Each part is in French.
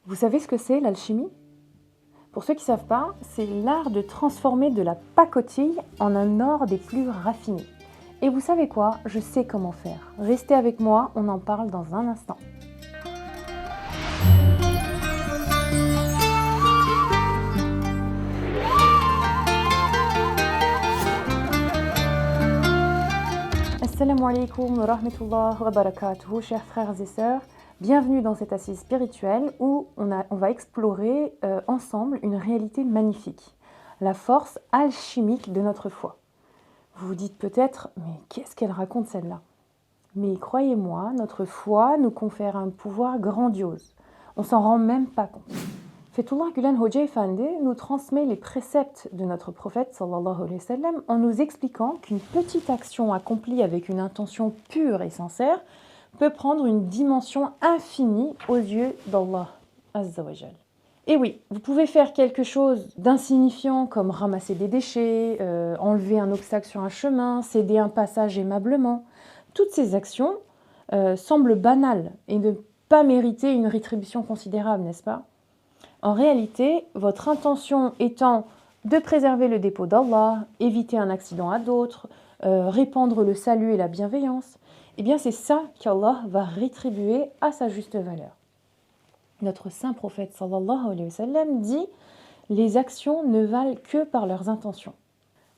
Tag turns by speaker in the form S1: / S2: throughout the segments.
S1: Vous savez ce que c'est l'alchimie? Pour ceux qui ne savent pas, c'est l'art de transformer de la pacotille en un or des plus raffinés. Et vous savez quoi? Je sais comment faire. Restez avec moi, on en parle dans un instant. Assalamu alaikum wa rahmatullah wa barakatuh, chers frères et sœurs. Bienvenue dans cette assise spirituelle où on va explorer ensemble une réalité magnifique, la force alchimique de notre foi. Vous vous dites peut-être, mais qu'est-ce qu'elle raconte celle-là? Mais croyez-moi, notre foi nous confère un pouvoir grandiose. On s'en rend même pas compte. Fethullah Gülen Hoca Efendi nous transmet les préceptes de notre prophète sallallahu alayhi wa sallam en nous expliquant qu'une petite action accomplie avec une intention pure et sincère peut prendre une dimension infinie aux yeux d'Allah Azza wa Jal. Et oui, vous pouvez faire quelque chose d'insignifiant comme ramasser des déchets, enlever un obstacle sur un chemin, céder un passage aimablement. Toutes ces actions semblent banales et ne pas mériter une rétribution considérable, n'est-ce pas? En réalité, votre intention étant de préserver le dépôt d'Allah, éviter un accident à d'autres, répandre le salut et la bienveillance, eh bien c'est ça qu'Allah va rétribuer à sa juste valeur. Notre saint prophète sallallahu alayhi wa sallam dit « Les actions ne valent que par leurs intentions ».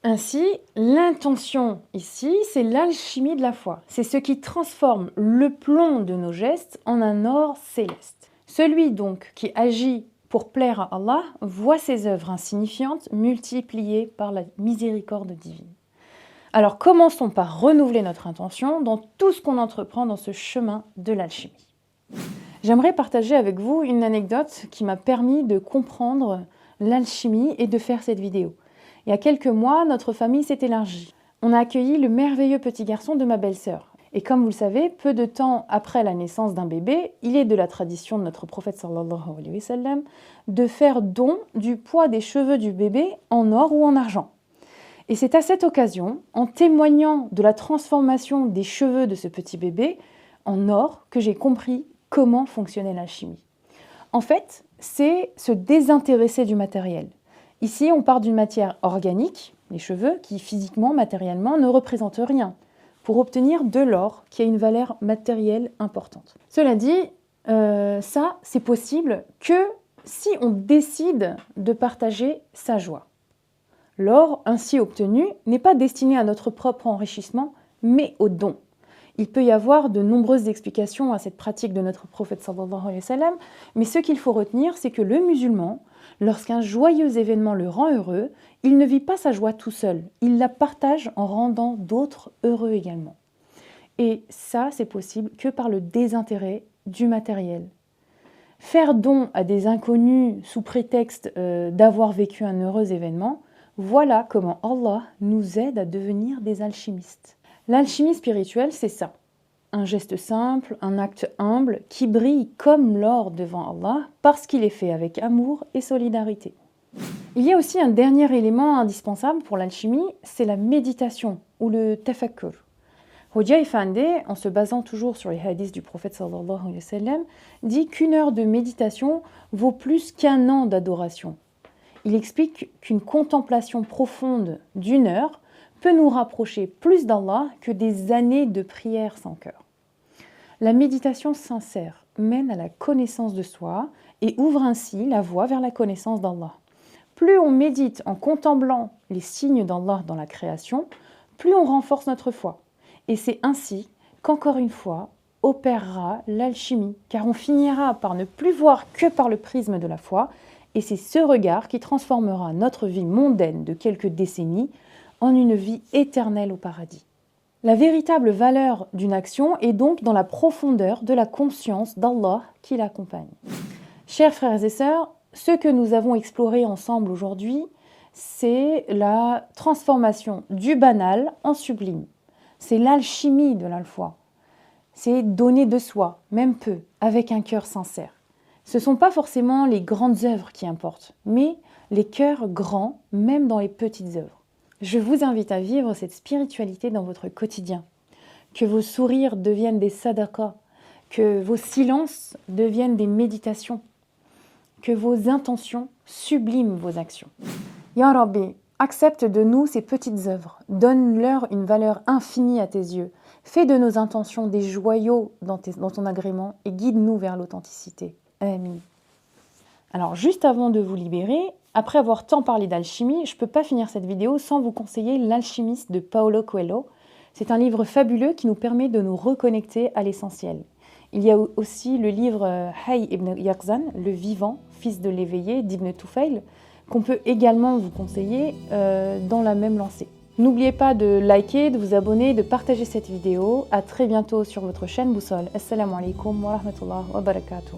S1: Ainsi, l'intention ici, c'est l'alchimie de la foi. C'est ce qui transforme le plomb de nos gestes en un or céleste. Celui donc qui agit pour plaire à Allah voit ses œuvres insignifiantes multipliées par la miséricorde divine. Alors commençons par renouveler notre intention dans tout ce qu'on entreprend dans ce chemin de l'alchimie. J'aimerais partager avec vous une anecdote qui m'a permis de comprendre l'alchimie et de faire cette vidéo. Il y a quelques mois, notre famille s'est élargie. On a accueilli le merveilleux petit garçon de ma belle-sœur. Et comme vous le savez, peu de temps après la naissance d'un bébé, il est de la tradition de notre prophète sallallahu alayhi wa sallam de faire don du poids des cheveux du bébé en or ou en argent. Et c'est à cette occasion, en témoignant de la transformation des cheveux de ce petit bébé en or, que j'ai compris comment fonctionnait l'alchimie. En fait, c'est se désintéresser du matériel. Ici, on part d'une matière organique, les cheveux, qui physiquement, matériellement, ne représentent rien, pour obtenir de l'or qui a une valeur matérielle importante. Cela dit, ça, c'est possible que si on décide de partager sa joie. L'or ainsi obtenu n'est pas destiné à notre propre enrichissement, mais au don. Il peut y avoir de nombreuses explications à cette pratique de notre prophète sallallahu alayhi wa sallam, mais ce qu'il faut retenir, c'est que le musulman, lorsqu'un joyeux événement le rend heureux, il ne vit pas sa joie tout seul, il la partage en rendant d'autres heureux également. Et ça, c'est possible que par le désintérêt du matériel. Faire don à des inconnus sous prétexte d'avoir vécu un heureux événement, voilà comment Allah nous aide à devenir des alchimistes. L'alchimie spirituelle, c'est ça. Un geste simple, un acte humble qui brille comme l'or devant Allah parce qu'il est fait avec amour et solidarité. Il y a aussi un dernier élément indispensable pour l'alchimie, c'est la méditation ou le tafakkur. Hoca Efendi, en se basant toujours sur les hadiths du prophète sallallahu alayhi wa sallam, dit qu'une heure de méditation vaut plus qu'un an d'adoration. Il explique qu'une contemplation profonde d'une heure peut nous rapprocher plus d'Allah que des années de prière sans cœur. La méditation sincère mène à la connaissance de soi et ouvre ainsi la voie vers la connaissance d'Allah. Plus on médite en contemplant les signes d'Allah dans la création, plus on renforce notre foi. Et c'est ainsi qu'encore une fois opérera l'alchimie, car on finira par ne plus voir que par le prisme de la foi, et c'est ce regard qui transformera notre vie mondaine de quelques décennies en une vie éternelle au paradis. La véritable valeur d'une action est donc dans la profondeur de la conscience d'Allah qui l'accompagne. Chers frères et sœurs, ce que nous avons exploré ensemble aujourd'hui, c'est la transformation du banal en sublime. C'est l'alchimie de la foi. C'est donner de soi, même peu, avec un cœur sincère. Ce ne sont pas forcément les grandes œuvres qui importent, mais les cœurs grands, même dans les petites œuvres. Je vous invite à vivre cette spiritualité dans votre quotidien. Que vos sourires deviennent des sadaqas, que vos silences deviennent des méditations. que vos intentions subliment vos actions. Ya Rabbi, accepte de nous ces petites œuvres, donne-leur une valeur infinie à tes yeux, fais de nos intentions des joyaux dans ton agrément et guide-nous vers l'authenticité. Amin. Alors juste avant de vous libérer, après avoir tant parlé d'alchimie, je ne peux pas finir cette vidéo sans vous conseiller L'Alchimiste de Paulo Coelho. C'est un livre fabuleux qui nous permet de nous reconnecter à l'essentiel. Il y a aussi le livre Hayy ibn Yaqzan, Le Vivant, fils de l'éveillé d'Ibn Tufayl, qu'on peut également vous conseiller dans la même lancée. N'oubliez pas de liker, de vous abonner, de partager cette vidéo. À très bientôt sur votre chaîne Boussole. Assalamu alaikum wa rahmatullahi wa barakatuh.